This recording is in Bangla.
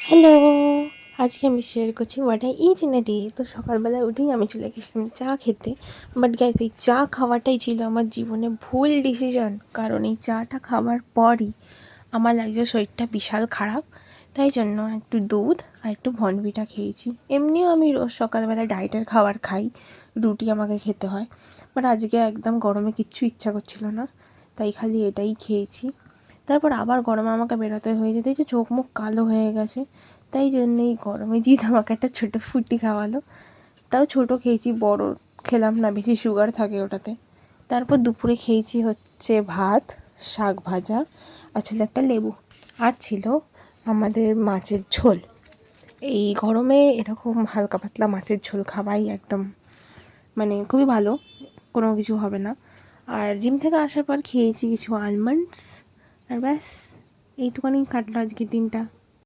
হ্যালো! আজকে আমি শেয়ার করছি what I it in a day. তো সকালবেলা উঠেই আমি চলে গেছিলাম চা খেতে। বাট গাইস, এই চা খাওয়াটাই ছিল আমার জীবনে ভুল ডিসিশন। কারণ এই চাটা খাওয়ার পরই আমার লাগছে শরীরটা বিশাল খারাপ। তাই জন্য একটু দুধ আর একটু বর্নভিটা খেয়েছি। এমনিও আমি রোজ সকালবেলা ডায়েটের খাবার খাই, রুটি আমাকে খেতে হয়। বাট আজকে একদম গরমে কিচ্ছু ইচ্ছা করছিল না, তাই খালি এটাই খেয়েছি। তারপর আবার গরমে আমাকে বেরোতে হয়েছে, দেখছি চোখ মুখ কালো হয়ে গেছে। তাই জন্য এই গরমে জিৎ আমাকে একটা ছোটো ফুটি খাওয়ালো। তাও ছোটো খেয়েছি, বড় খেলাম না, বেশি সুগার থাকে ওটাতে। তারপর দুপুরে খেয়েছি হচ্ছে ভাত, শাক ভাজা, আর ছিল একটা লেবু, আর ছিল আমাদের মাছের ঝোল। এই গরমে এরকম হালকা পাতলা মাছের ঝোল খাওয়াই একদম মানে খুবই ভালো, কোনো কিছু হবে না। আর জিম থেকে আসার পর খেয়েছি কিছু আলমন্ডস, আর ব্যাস এইটুকুনি কাটলো আজকের দিনটা।